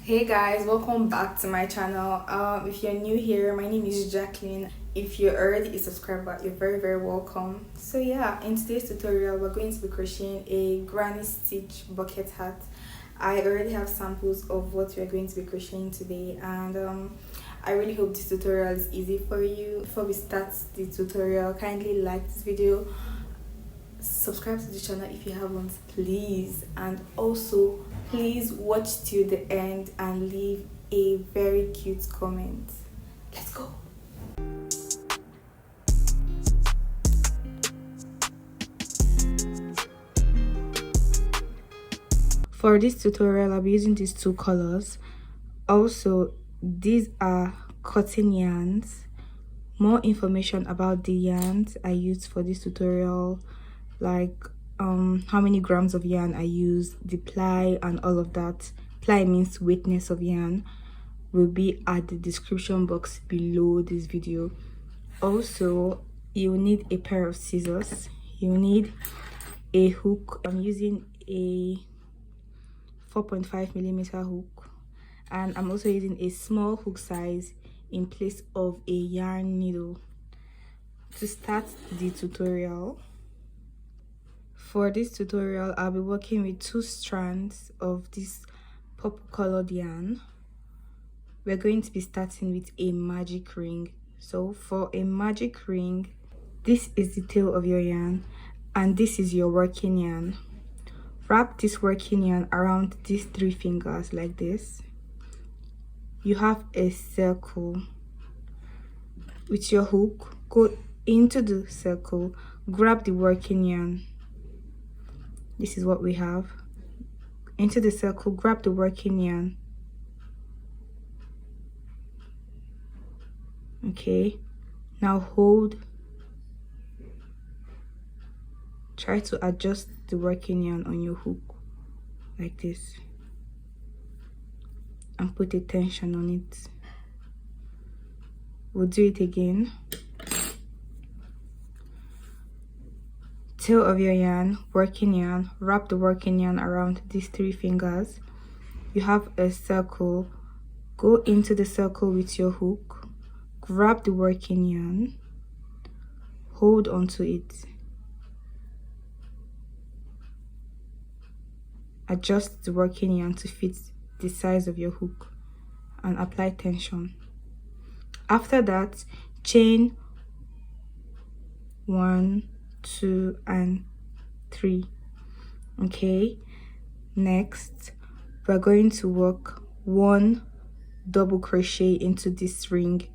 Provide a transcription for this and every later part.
Hey guys, welcome back to my channel. If you're new here, my name is Jacqueline. If you're already a subscriber, you're very welcome. So yeah, in today's tutorial we're going to be crocheting a granny stitch bucket hat. I already have samples of what we're going to be crocheting today, and I really hope this tutorial is easy for you. Before we start the tutorial, kindly like this video, subscribe to the channel if you haven't, please, and also please watch till the end and leave a very cute comment. Let's go. For this tutorial I'll be using these two colors. Also, these are cotton yarns. More information about the yarns I used for this tutorial, like how many grams of yarn I use, the ply and all of that. Ply means weightness of yarn, will be at the description box below this video. Also, you need a pair of scissors, you need a hook. I'm using a 4.5mm hook, and I'm also using a small hook size in place of a yarn needle. To start the tutorial, for this tutorial I'll be working with 2 strands of this purple colored yarn. We're going to be starting with a magic ring. So for a magic ring, this is the tail of your yarn and this is your working yarn. Wrap this working yarn around these 3 fingers like this. You have a circle. With your hook, go into the circle, grab the working yarn. This is what we have. Into the circle, grab the working yarn. Okay, now hold. Try to adjust the working yarn on your hook like this and put a tension on it. We'll do it again. Tail of your yarn, working yarn, wrap the working yarn around these 3 fingers. You have a circle, go into the circle with your hook, grab the working yarn, hold onto it, adjust the working yarn to fit the size of your hook and apply tension. After that, chain 1, 2 and 3. Okay, next we're going to work 1 double crochet into this ring,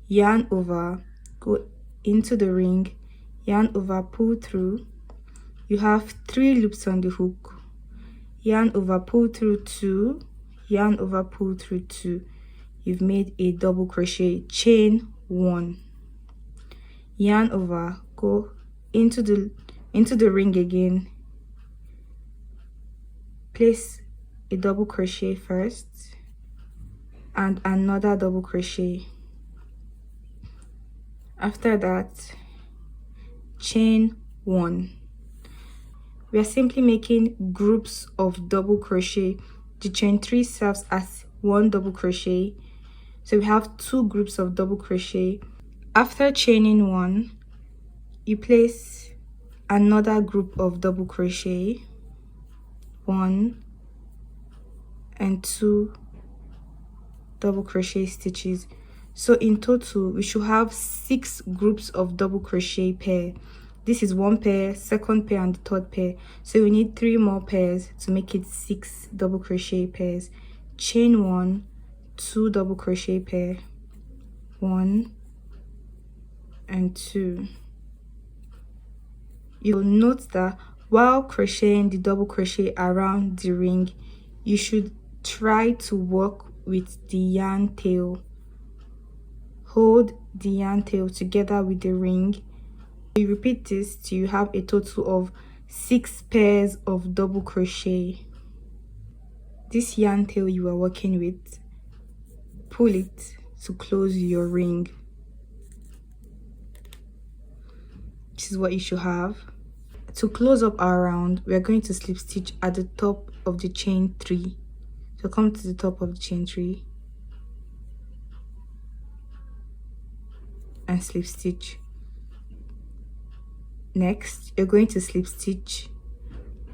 yarn over, go into the ring, yarn over, pull through. You have 3 loops on the hook, yarn over, pull through 2, yarn over, pull through 2. You've made a double crochet, chain 1, yarn over, go into the ring again, place a double crochet first and another double crochet. After that, chain 1. We are simply making groups of double crochet. The chain 3 serves as 1 double crochet, so we have 2 groups of double crochet. After chaining 1, you place another group of double crochet, 1 and 2 double crochet stitches. So in total we should have 6 groups of double crochet pair. This is 1 pair, 2nd pair and the 3rd pair, so we need 3 more pairs to make it 6 double crochet pairs. Chain 1, 2 double crochet pair, 1 and 2. You'll note that while crocheting the double crochet around the ring, you should try to work with the yarn tail. Hold the yarn tail together with the ring. You repeat this till you have a total of 6 pairs of double crochet. This yarn tail you are working with, pull it to close your ring. This is what you should have. To close up our round, we are going to slip stitch at the top of the chain 3 So come to the top of the chain 3 and slip stitch. Next, you're going to slip stitch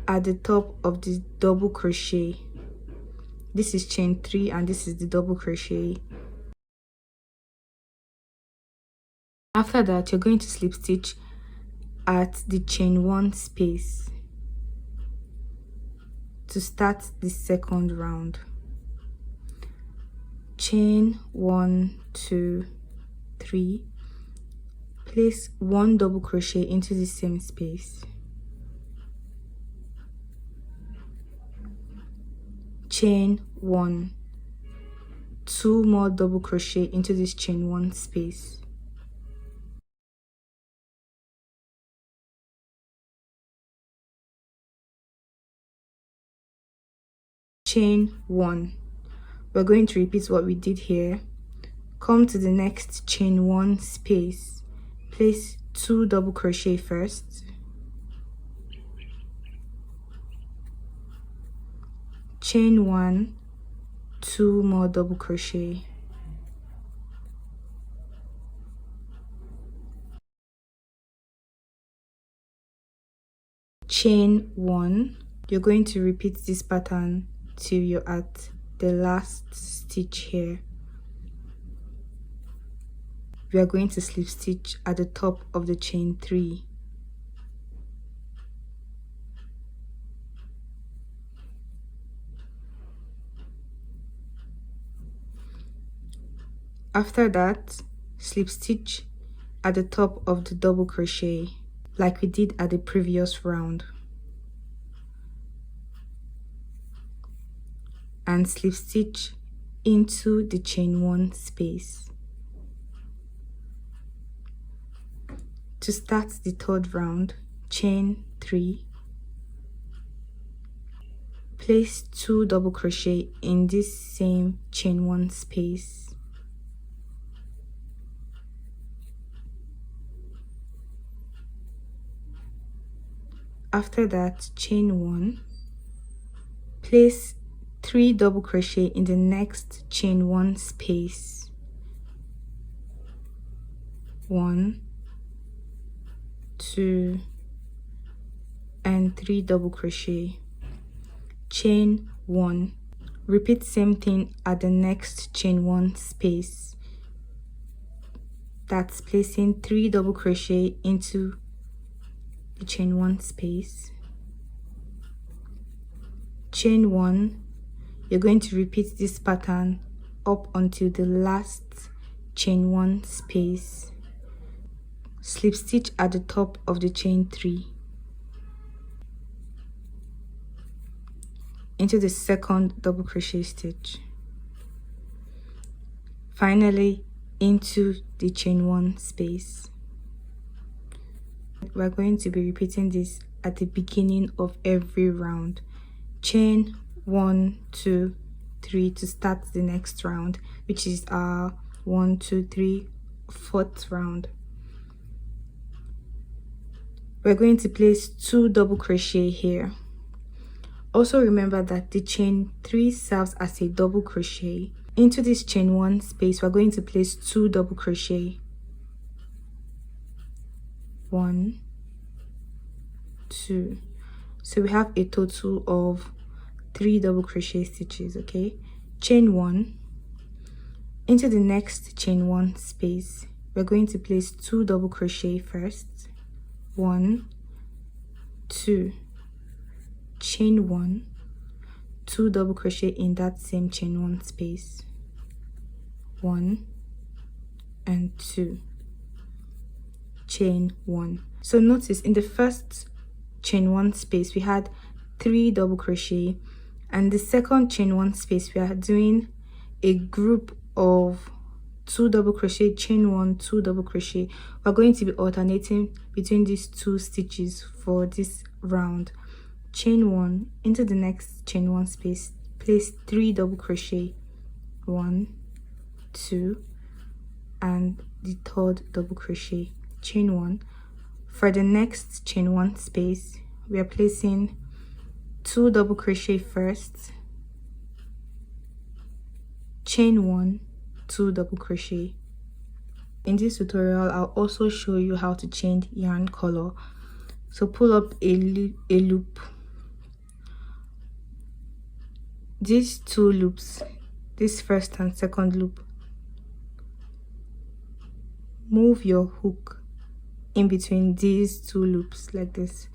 at the top of the double crochet. This is chain 3 and this is the double crochet. After that, you're going to slip stitch at the chain 1 space to start the second round. Chain 1, 2, 3. Place 1 double crochet into the same space. Chain 1, 2 more double crochet into this chain 1 space. Chain 1. We're going to repeat what we did here. Come to the next chain 1 space. Place 2 double crochet first. Chain 1, 2 more double crochet. Chain 1. You're going to repeat this pattern till you're at the last stitch here. We are going to slip stitch at the top of the chain 3. After that, slip stitch at the top of the double crochet like we did at the previous round, and slip stitch into the chain 1 space. To start the third round, chain 3. Place 2 double crochet in this same chain 1 space. After that, chain 1. Place 3 double crochet in the next chain 1 space. 1, 2, and 3 double crochet. Chain 1. Repeat same thing at the next chain 1 space. That's placing 3 double crochet into the chain 1 space. Chain 1. You're going to repeat this pattern up until the last chain 1 space. Slip stitch at the top of the chain 3 into the second double crochet stitch. Finally, into the chain 1 space. We're going to be repeating this at the beginning of every round. Chain 1, 2, 3 to start the next round, which is our 1, 2, 3, 4th round. We're going to place 2 double crochet here. Also remember that the chain 3 serves as a double crochet. Into this chain 1 space, we're going to place 2 double crochet. 1, 2. So we have a total of 3 double crochet stitches. Okay, chain 1. Into the next chain 1 space, we're going to place 2 double crochet first. 1, 2, chain 1, 2 double crochet in that same chain 1 space. 1 and 2, chain 1. So notice in the first chain 1 space we had 3 double crochet, and the second chain 1 space we are doing a group of 2 double crochet, chain 1, 2 double crochet. We're going to be alternating between these 2 stitches for this round. Chain 1 into the next chain 1 space, place 3 double crochet. 1, 2, and the third double crochet. Chain 1. For the next chain 1 space, we are placing 2 double crochet first. chain 1, 2 double crochet. In this tutorial, I'll also show you how to change yarn color. So pull up a loop. These two loops, this first and second loop, move your hook in between these two loops like this.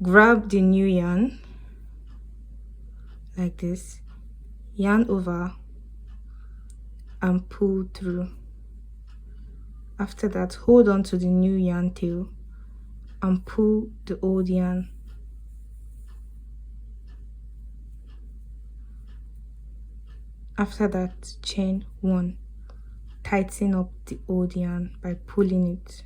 Grab the new yarn like this, yarn over and pull through. After that, hold on to the new yarn tail and pull the old yarn. After that, chain 1. Tighten up the old yarn by pulling it.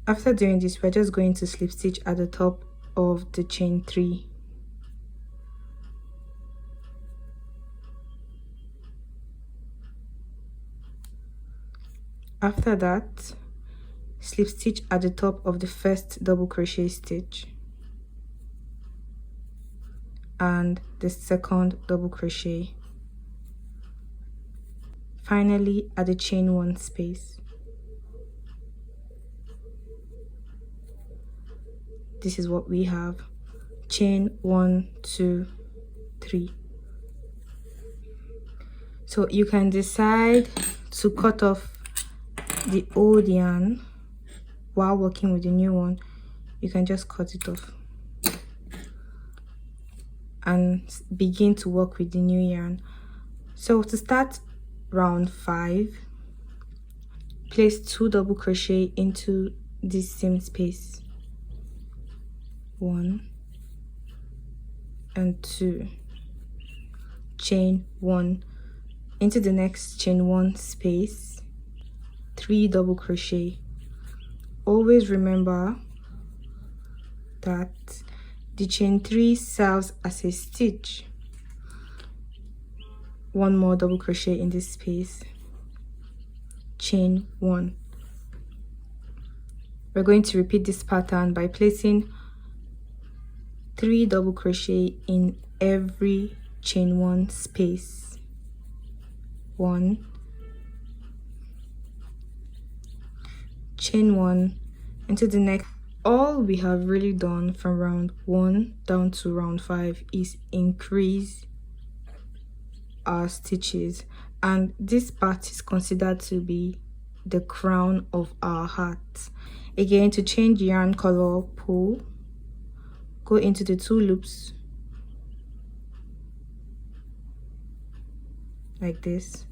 After doing this, we're just going to slip stitch at the top of the chain 3. After that, slip stitch at the top of the first double crochet stitch and the second double crochet. Finally, at the chain 1 space. This is what we have. Chain 1, 2, 3. So you can decide to cut off the old yarn while working with the new one. You can just cut it off and begin to work with the new yarn. So to start round 5, place 2 double crochet into this same space, 1 and 2, chain 1 into the next chain 1 space, 3 double crochet. Always remember that the chain 3 serves as a stitch. 1 more double crochet in this space, chain 1. We're going to repeat this pattern by placing 3 double crochet in every chain 1 space, 1, chain 1 into the next. All we have really done from round 1 down to round 5 is increase our stitches, and this part is considered to be the crown of our hat. Again, to change yarn color, pull, go into the 2 loops like this,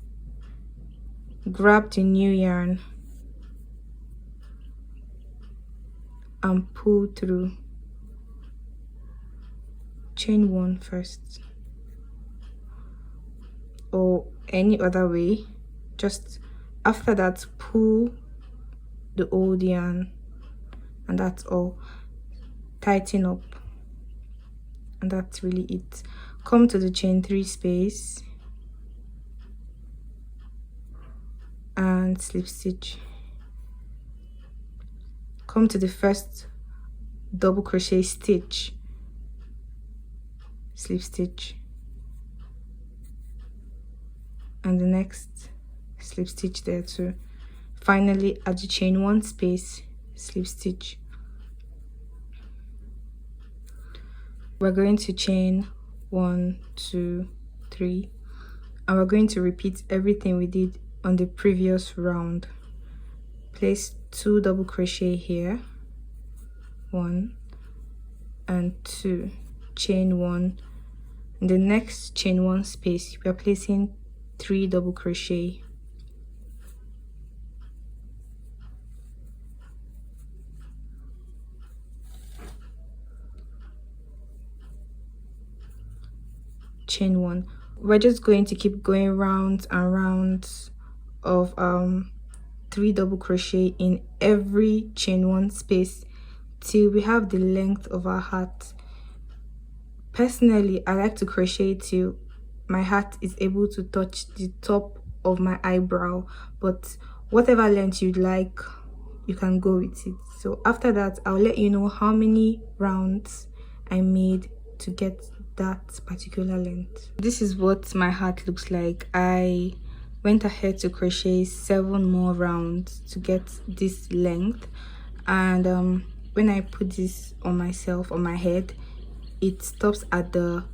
grab the new yarn and pull through. Chain 1 first, or any other way. Just after that, pull the old yarn, and that's all. Tighten up, and that's really it. Come to the chain 3 space and slip stitch. Come to the first double crochet stitch, slip stitch, and the next slip stitch there too. Finally, at the chain 1 space, slip stitch. We're going to chain 1, 2, 3, and we're going to repeat everything we did on the previous round. Place 2 double crochet here, 1 and 2, chain 1. In the next chain 1 space, we are placing 3 double crochet, chain 1. We're just going to keep going rounds and rounds of 3 double crochet in every chain 1 space till we have the length of our hat. Personally, I like to crochet till my hat is able to touch the top of my eyebrow, but whatever length you'd like, you can go with it. So after that, I'll let you know how many rounds I made to get that particular length. This is what my hat looks like. I went ahead to crochet 7 more rounds to get this length, and when I put this on myself, on my head, it stops at the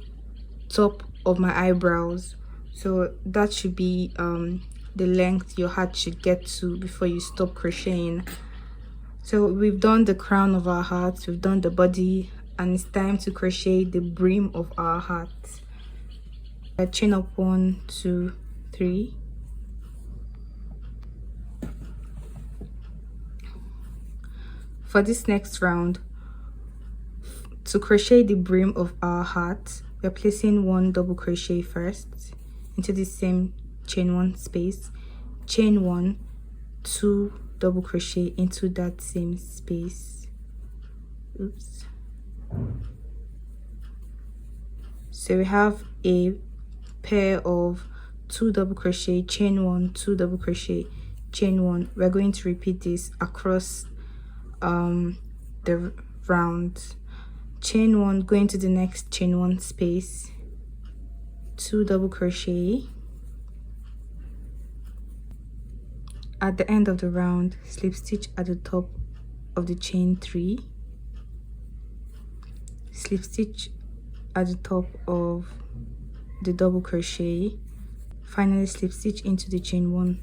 top of my eyebrows, so that should be the length your hat should get to before you stop crocheting. So we've done the crown of our hat, we've done the body, and it's time to crochet the brim of our hat. I chain up 1, 2, 3. For this next round, to crochet the brim of our hat, we're placing 1 double crochet first into the same chain 1 space, chain 1, 2 double crochet into that same space. Oops. So we have a pair of 2 double crochet, chain 1, 2 double crochet, chain 1. We're going to repeat this across the round. Chain 1, going to the next chain 1 space, 2 double crochet. At the end of the round, slip stitch at the top of the chain 3, slip stitch at the top of the double crochet, finally slip stitch into the chain 1,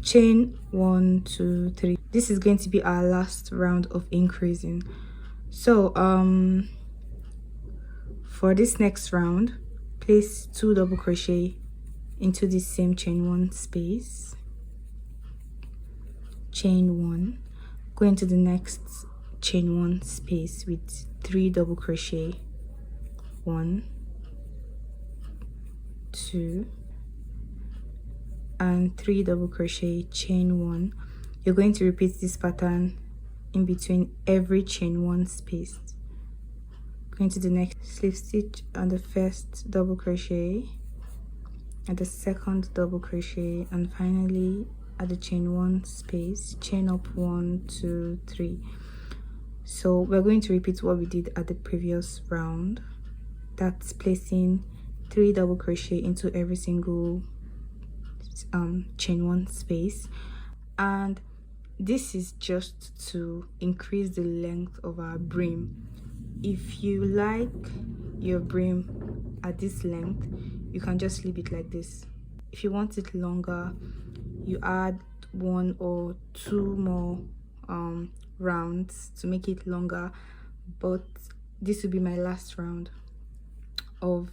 chain 1, 2, 3. This is going to be our last round of increasing. So for this next round, place 2 double crochet into the same chain 1 space, chain 1, go into the next chain 1 space with 3 double crochet, 1, 2, and 3 double crochet, chain 1. You're going to repeat this pattern in between every chain 1 space. Going to the next, slip stitch on the first double crochet, at the second double crochet, and finally at the chain 1 space, chain up 1, 2, 3. So we're going to repeat what we did at the previous round. That's placing 3 double crochet into every single chain 1 space, and this is just to increase the length of our brim. If you like your brim at this length, you can just leave it like this. If you want it longer, you add 1 or 2 more rounds to make it longer, but this will be my last round of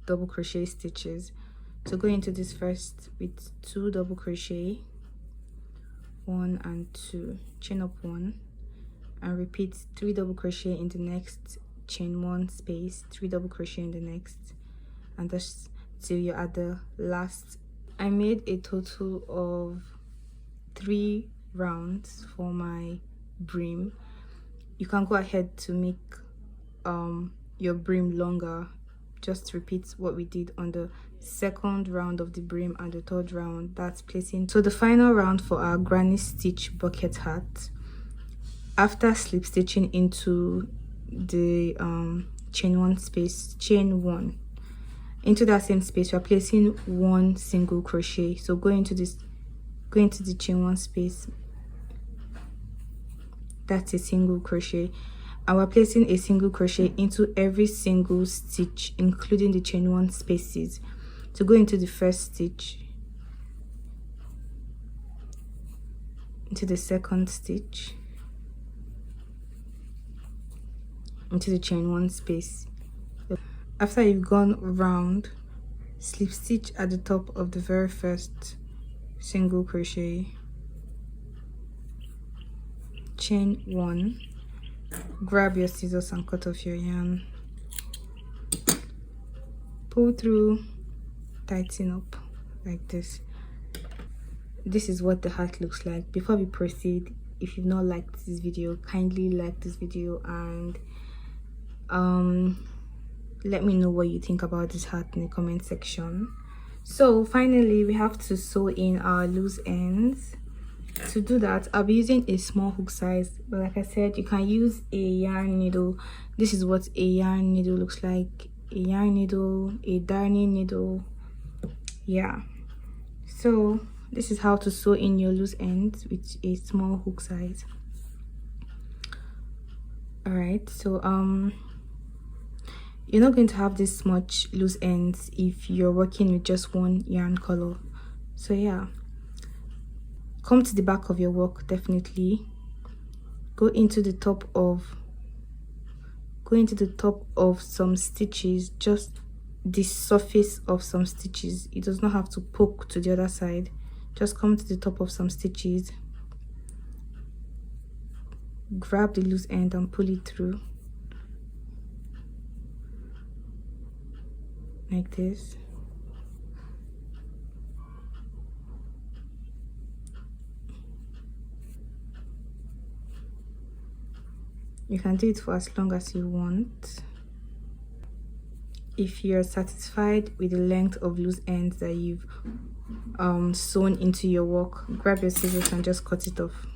double crochet stitches. So go into this first with 2 double crochet, 1 and 2, chain up 1, and repeat 3 double crochet in the next chain 1 space, 3 double crochet in the next, and that's till you're at the last. I made a total of 3 rounds for my brim. You can go ahead to make your brim longer. Just repeat what we did on the second round of the brim and the third round. That's placing. So the final round for our granny stitch bucket hat, after slip stitching into the chain 1 space, chain 1, into that same space we're placing 1 single crochet. So go into the chain 1 space, that's a single crochet, and we're placing a single crochet into every single stitch, including the chain 1 spaces. So go into the first stitch, into the second stitch, into the chain 1 space. After you've gone around, slip stitch at the top of the very first single crochet, chain 1, grab your scissors and cut off your yarn, pull through, tighten up like this. This is what the hat looks like. Before we proceed, if you've not liked this video, kindly like this video and let me know what you think about this hat in the comment section. So finally we have to sew in our loose ends. To do that, I'll be using a small hook size, but like I said, you can use a yarn needle. This is what a yarn needle looks like. A yarn needle, a darning needle. Yeah, so this is how to sew in your loose ends with a small hook size. All right, so you're not going to have this much loose ends if you're working with just one yarn color. So yeah, come to the back of your work. Definitely go into the top of some stitches, just the surface of some stitches. It does not have to poke to the other side. Just come to the top of some stitches, grab the loose end and pull it through like this. You can do it for as long as you want. If you're satisfied with the length of loose ends that you've sewn into your work, grab your scissors and just cut it off.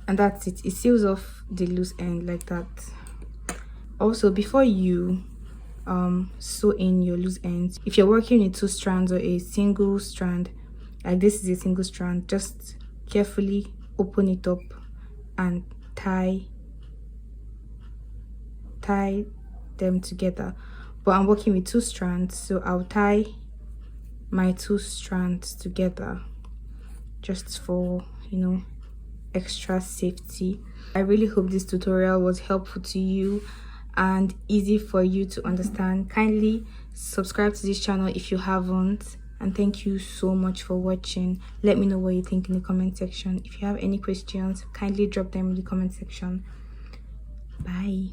And that's it. It seals off the loose end like that. Also, before you sew in your loose ends, if you're working with 2 strands or a single strand, like this is a single strand, just carefully open it up and tie them together. But I'm working with 2 strands, so I'll tie my 2 strands together just for, you know, extra safety. I really hope this tutorial was helpful to you and easy for you to understand. Kindly subscribe to this channel if you haven't, and thank you so much for watching. Let me know what you think in the comment section. If you have any questions, kindly drop them in the comment section. Bye.